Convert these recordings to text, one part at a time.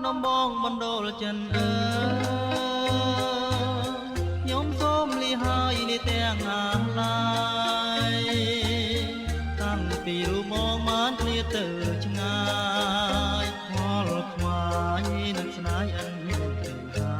ដំបងបណ្ដូលចិនអើខ្ញុំសូមលីហើយនេះទាំងអាឡាយតាំងពីរូបមកបានគ្នាទៅឆ្ងាយខ្វល់ខ្វាយនឹងស្នេហ៍អិនទៅហា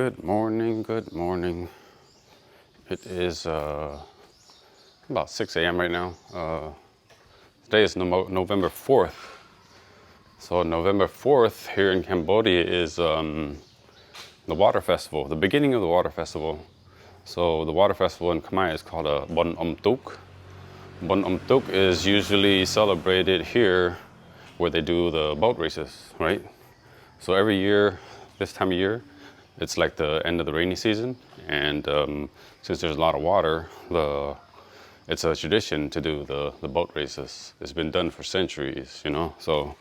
Good morning, good morning. It is about 6 a.m. right now. Today is November 4th. So November 4th here in Cambodia is the water festival, the beginning of the water festival. So the water festival in Khmer is called a Bon Om Tuk. Bon Om Tuk is usually celebrated here where they do the boat races, right? So every year, this time of year, it's like the end of the rainy season, and since there's a lot of water, it's a tradition to do the boat races. It's been done for centuries, you know. So,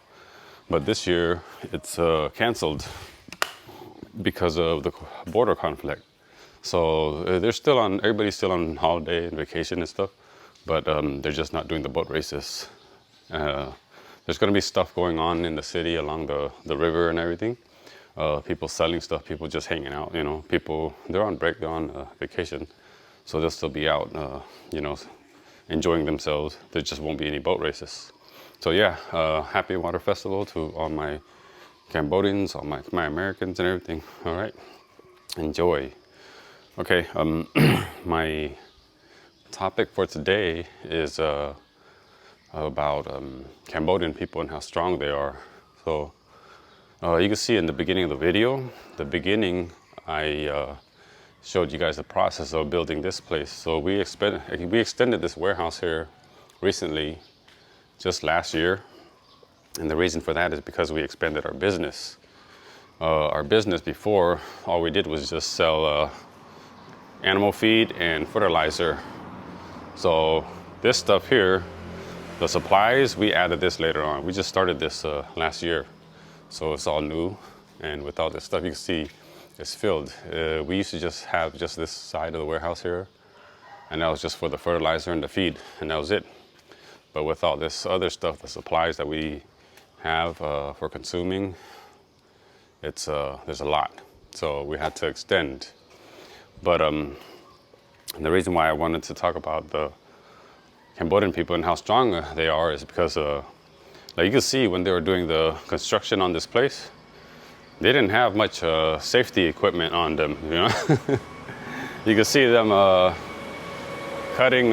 but this year it's canceled because of the border conflict. So everybody's still on holiday and vacation and stuff, but they're just not doing the boat races. There's going to be stuff going on in the city along the river and everything. People selling stuff, people just hanging out, you know. People, they're on break, they're on vacation, so they'll still be out, you know, enjoying themselves. There just won't be any boat races. So yeah, happy water festival to all my Cambodians, all my Americans and everything. All right, enjoy. Okay, my topic for today is about Cambodian people and how strong they are. So you can see in the beginning of the video, I showed you guys the process of building this place. So we extended this warehouse here recently, just last year. And the reason for that is because we expanded our business. Our business before, all we did was just sell animal feed and fertilizer. So this stuff here, the supplies, we added this later on. We just started this last year. So it's all new, and with all this stuff, you can see it's filled. We used to just have just this side of the warehouse here, and that was just for the fertilizer and the feed, and that was it. But with all this other stuff, the supplies that we have for consuming, there's a lot. So we had to extend. But the reason why I wanted to talk about the Cambodian people and how strong they are is because like you can see when they were doing the construction on this place, they didn't have much safety equipment on them, you know. You can see them cutting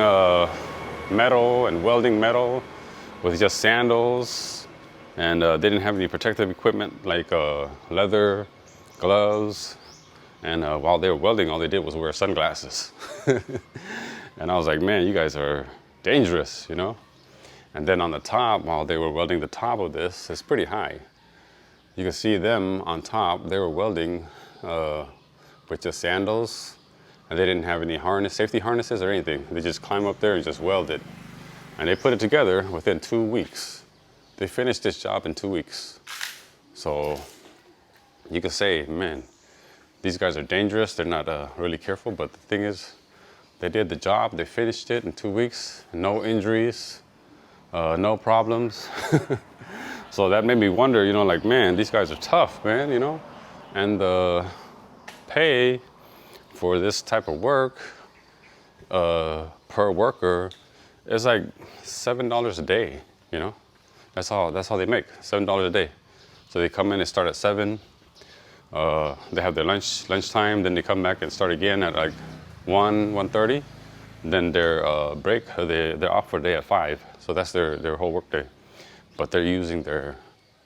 metal and welding metal with just sandals, and they didn't have any protective equipment like leather, gloves, and while they were welding, all they did was wear sunglasses. And I was like, man, you guys are dangerous, you know. And then on the top, while they were welding the top of this, it's pretty high. You can see them on top, they were welding with just sandals, and they didn't have any safety harnesses or anything. They just climb up there and just weld it. And they put it together within 2 weeks. They finished this job in 2 weeks. So you could say, man, these guys are dangerous. They're not really careful, but the thing is, they did the job, they finished it in 2 weeks, no injuries. No problems. So that made me wonder, you know, like, man, these guys are tough, man, you know. And the pay for this type of work per worker is like $7 a day, you know? That's all they make, $7 a day. So they come in, they start at 7, they have their lunchtime, then they come back and start again at like 1:30. Then their break, they're off for a day at 5. So that's their whole work day. But they're using their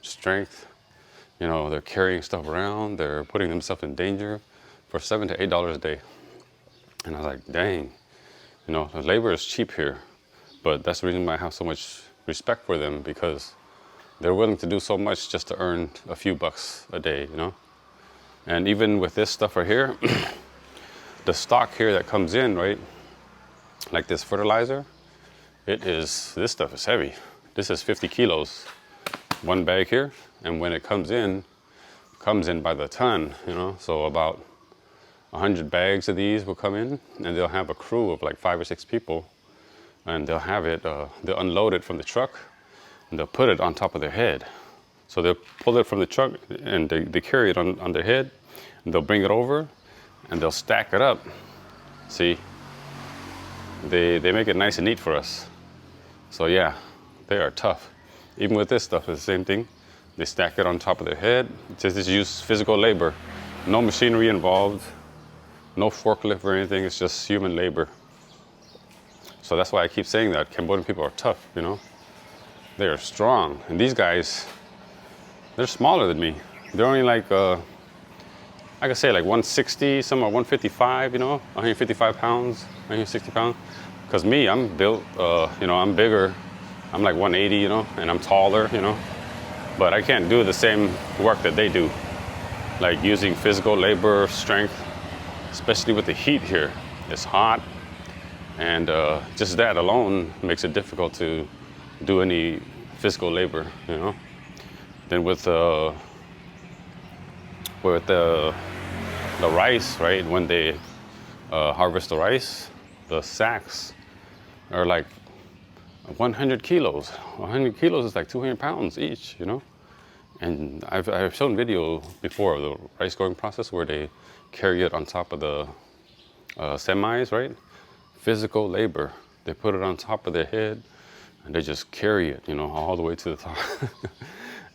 strength, you know, they're carrying stuff around, they're putting themselves in danger for $7 to $8 a day. And I was like, dang, you know, labor is cheap here. But that's the reason why I have so much respect for them, because they're willing to do so much just to earn a few bucks a day, you know? And even with this stuff right here, the stock here that comes in, right? Like this fertilizer, this stuff is heavy. This is 50 kilos, one bag here. And when it comes in by the ton, you know? So about 100 bags of these will come in, and they'll have a crew of like 5 or 6 people, and they'll have it, they'll unload it from the truck, and they'll put it on top of their head. So they'll pull it from the truck, and they carry it on their head, and they'll bring it over, and they'll stack it up. See, they make it nice and neat for us. So yeah, they are tough. Even with this stuff, it's the same thing. They stack it on top of their head. Just use physical labor. No machinery involved, no forklift or anything. It's just human labor. So that's why I keep saying that Cambodian people are tough, you know? They are strong. And these guys, they're smaller than me. They're only like, I could say like 160, some are 155, you know? 155 pounds, 160 pounds. Because me, I'm built, you know, I'm bigger. I'm like 180, you know, and I'm taller, you know? But I can't do the same work that they do. Like using physical labor, strength, especially with the heat here. It's hot. And just that alone makes it difficult to do any physical labor, you know. Then with the rice, right? When they harvest the rice, the sacks are like 100 kilos. 100 kilos is like 200 pounds each, you know. And I've shown video before of the rice growing process where they carry it on top of the semis, right? Physical labor. They put it on top of their head and they just carry it, you know, all the way to the top.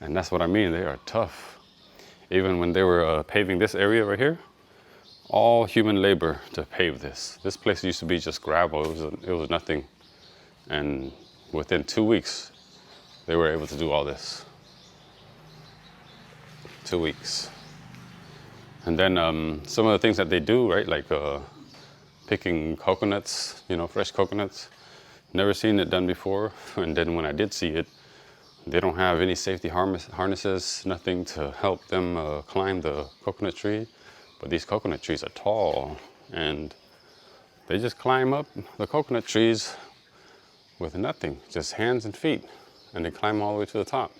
And that's what I mean, they are tough. Even when they were paving this area right here, all human labor to pave this. This place used to be just gravel, it was nothing. And within 2 weeks, they were able to do all this. 2 weeks. And then some of the things that they do, right, like picking coconuts, you know, fresh coconuts. Never seen it done before. And then when I did see it, they don't have any safety harnesses, nothing to help them climb the coconut tree. But these coconut trees are tall, and they just climb up the coconut trees with nothing, just hands and feet. And they climb all the way to the top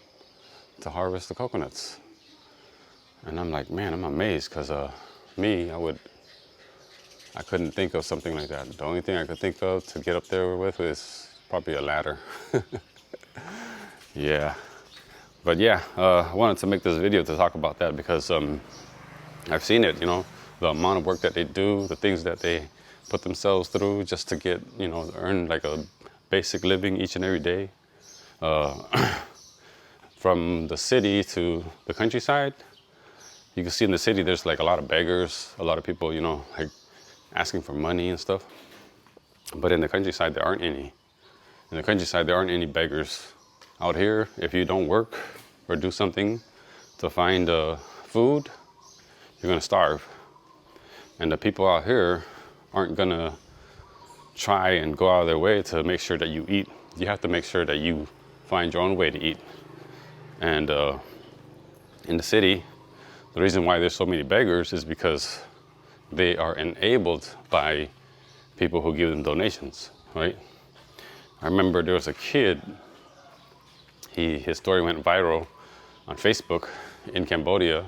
to harvest the coconuts. And I'm like, man, I'm amazed, because me, I couldn't think of something like that. The only thing I could think of to get up there with is probably a ladder. Yeah. But yeah, I wanted to make this video to talk about that because I've seen it, you know, the amount of work that they do, the things that they put themselves through just to get, you know, earn like a basic living each and every day. From the city to the countryside, you can see in the city there's like a lot of beggars, a lot of people, you know, like asking for money and stuff. But in the countryside, there aren't any. In the countryside, there aren't any beggars. Out here, if you don't work or do something to find food, you're gonna starve. And the people out here aren't gonna try and go out of their way to make sure that you eat. You have to make sure that you find your own way to eat. And in the city, the reason why there's so many beggars is because they are enabled by people who give them donations, right? I remember there was a kid, his story went viral on Facebook in Cambodia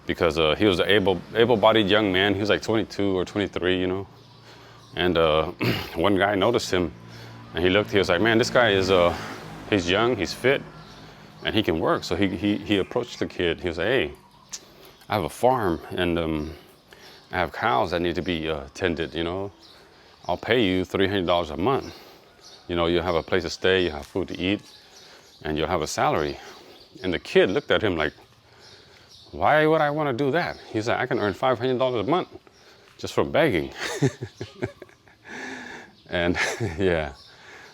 because he was an able-bodied young man. He was like 22 or 23, you know. And one guy noticed him, and he was like, man, this guy is, he's young, he's fit, and he can work. So he approached the kid. He was like, hey, I have a farm, and I have cows that need to be tended, you know. I'll pay you $300 a month. You know, you'll have a place to stay, you have food to eat, and you'll have a salary. And the kid looked at him like, why would I want to do that? He's like, I can earn $500 a month just from begging. And yeah,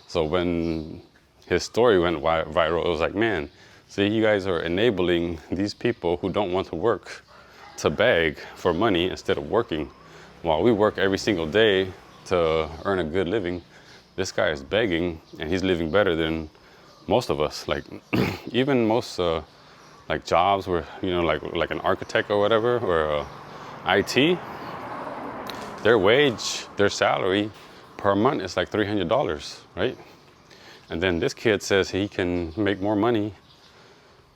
so when his story went viral, it was like, man, see, you guys are enabling these people who don't want to work to beg for money instead of working. While we work every single day to earn a good living, this guy is begging and he's living better than most of us. Like even most like jobs where, you know, like an architect or whatever, or IT, their wage, their salary per month is like $300, right? And then this kid says he can make more money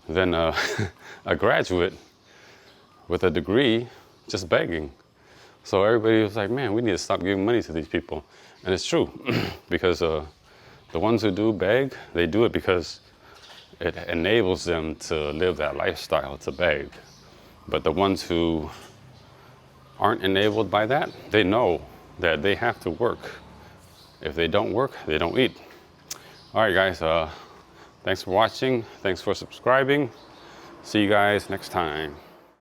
than a graduate with a degree just begging. So everybody was like, man, we need to stop giving money to these people. And it's true, because the ones who do beg, they do it because it enables them to live that lifestyle, to beg. But the ones who aren't enabled by that, they know that they have to work. If they don't work, they don't eat. All right, guys, thanks for watching. Thanks for subscribing. See you guys next time.